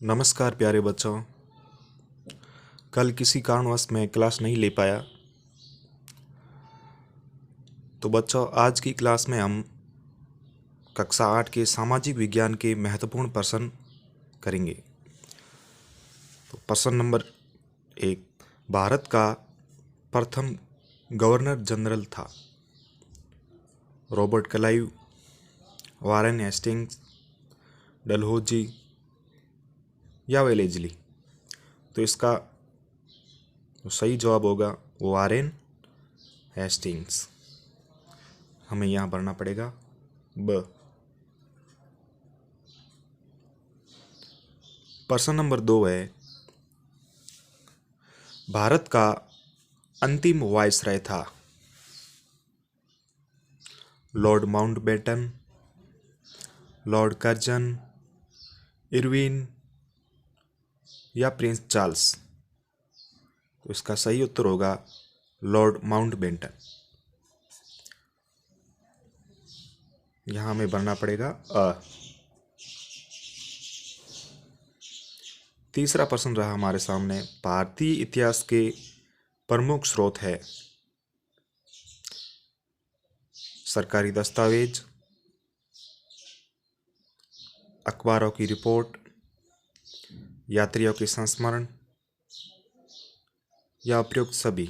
नमस्कार प्यारे बच्चों। कल किसी कारणवश मैं क्लास नहीं ले पाया, तो बच्चों आज की क्लास में हम कक्षा 8 के सामाजिक विज्ञान के महत्वपूर्ण प्रश्न करेंगे। तो प्रश्न नंबर 1, भारत का प्रथम गवर्नर जनरल था Robert Clive, Warren Hastings, Dalhousie या वेलेस्ली। तो इसका सही जवाब होगा वारेन हेस्टिंग्स। हमें यहाँ भरना पड़ेगा ब। प्रश्न नंबर 2 है, भारत का अंतिम वायसराय था Lord Mountbatten, Lord Curzon, Irwin या प्रिंस चार्ल्स। तो इसका सही उत्तर होगा लॉर्ड माउंटबेटन। यहाँ हमें भरना पड़ेगा अ। तीसरा प्रश्न रहा हमारे सामने, भारतीय इतिहास के प्रमुख स्रोत है सरकारी दस्तावेज, अखबारों की रिपोर्ट, यात्रियों के संस्मरण या उपयुक्त सभी।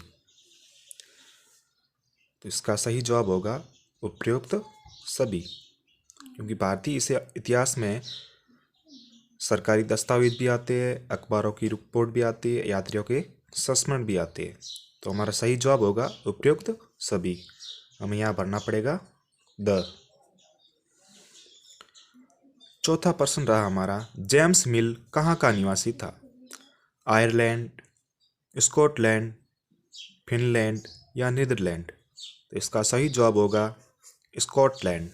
तो इसका सही जवाब होगा उपयुक्त सभी, क्योंकि भारतीय इतिहास में सरकारी दस्तावेज भी आते हैं, अखबारों की रिपोर्ट भी आती है, यात्रियों के संस्मरण भी आते हैं। तो हमारा सही जवाब होगा उपयुक्त सभी। हमें यहाँ भरना पड़ेगा द। चौथा प्रश्न रहा हमारा, जेम्स मिल कहाँ का निवासी था? आयरलैंड, स्कॉटलैंड, फिनलैंड या नीदरलैंड। तो इसका सही जवाब होगा स्कॉटलैंड।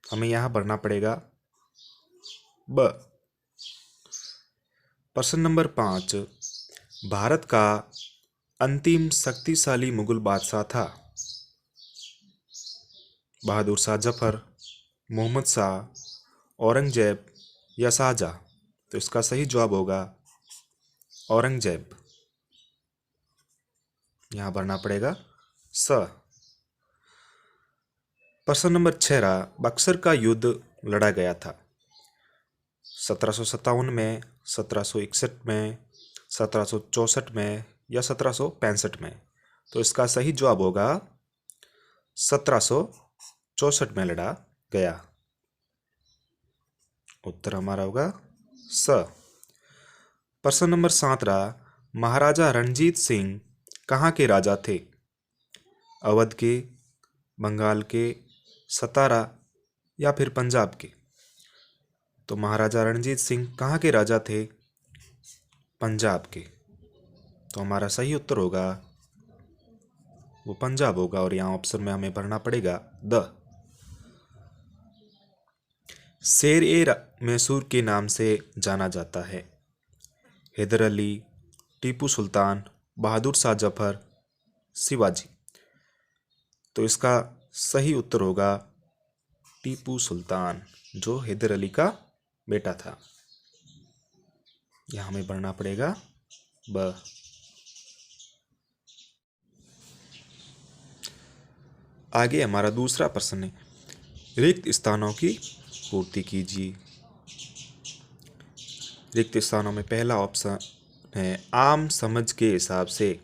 हमें यहाँ भरना पड़ेगा ब। प्रश्न नंबर 5, भारत का अंतिम शक्तिशाली मुगल बादशाह था बहादुर शाह जफर, मोहम्मद शाह, औरंगजेब या शाहजहाँ। तो इसका सही जवाब होगा औरंगजेब। यहाँ भरना पड़ेगा स। प्रश्न नंबर 6 रहा, बक्सर का युद्ध लड़ा गया था 1757 में, 1761 में, 1764 में या 1765 में। तो इसका सही जवाब होगा 1764 में लड़ा गया। उत्तर हमारा होगा स। प्रश्न नंबर 7 रहा, महाराजा रणजीत सिंह कहाँ के राजा थे? अवध के, बंगाल के, सतारा या फिर पंजाब के। तो महाराजा रणजीत सिंह कहाँ के राजा थे? पंजाब के। तो हमारा सही उत्तर होगा वो पंजाब होगा, और यहाँ ऑप्शन में हमें भरना पड़ेगा द। शेर ए मैसूर के नाम से जाना जाता है हैदर अली, टीपू सुल्तान, बहादुर शाह जफर, शिवाजी। तो इसका सही उत्तर होगा टीपू सुल्तान, जो हैदर अली का बेटा था। यह हमें भरना पड़ेगा ब। आगे हमारा दूसरा प्रश्न है, रिक्त स्थानों की पूर्ति कीजिए। रिक्त स्थानों में पहला ऑप्शन है, आम समझ के हिसाब से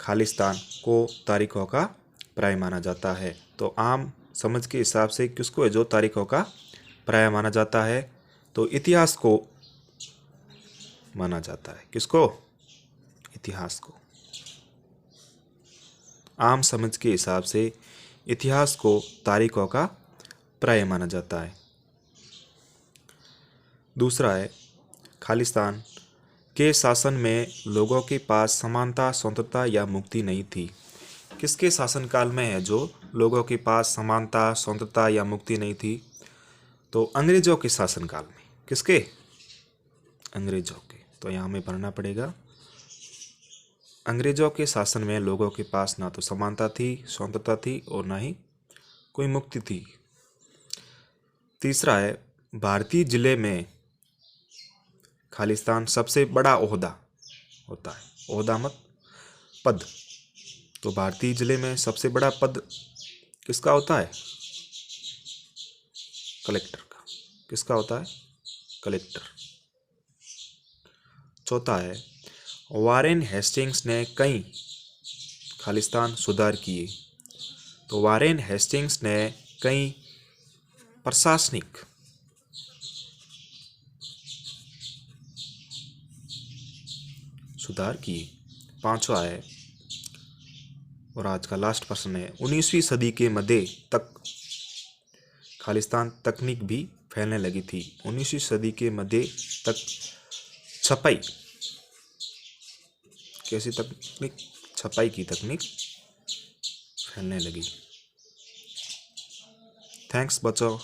खालिस्तान को तारीखों का पर्याय माना जाता है। तो आम समझ के हिसाब से किसको है जो तारीखों का पर्याय माना जाता है? तो इतिहास को माना जाता है। किसको? इतिहास को। आम समझ के हिसाब से इतिहास को तारीखों का पर्याय माना जाता है। दूसरा है, खालिस्तान के शासन में लोगों के पास समानता, स्वतंत्रता या मुक्ति नहीं थी। किसके शासनकाल में है जो लोगों के पास समानता, स्वतंत्रता या मुक्ति नहीं थी? तो अंग्रेजों के शासनकाल में। किसके? अंग्रेजों के। तो यहाँ हमें भरना पड़ेगा अंग्रेजों के शासन में लोगों के पास ना तो समानता थी, स्वतंत्रता थी और ना ही कोई मुक्ति थी। तीसरा है, भारतीय जिले में खालिस्तान सबसे बड़ा ओहदा होता है, ओहदा मत पद। तो भारतीय जिले में सबसे बड़ा पद किसका होता है? कलेक्टर का। किसका होता है? कलेक्टर। चौथा है, वारेन हेस्टिंग्स ने कई खालिस्तान सुधार किए। तो वारेन हेस्टिंग्स ने कई प्रशासनिक सुधार किए। पांचवा है और आज का लास्ट प्रश्न है, 19वीं सदी के मध्य तक खालिस्तान तकनीक भी फैलने लगी थी। 19वीं सदी के मध्य तक छपाई, कैसी तकनीक? छपाई की तकनीक फैलने लगी। थैंक्स बच्चों।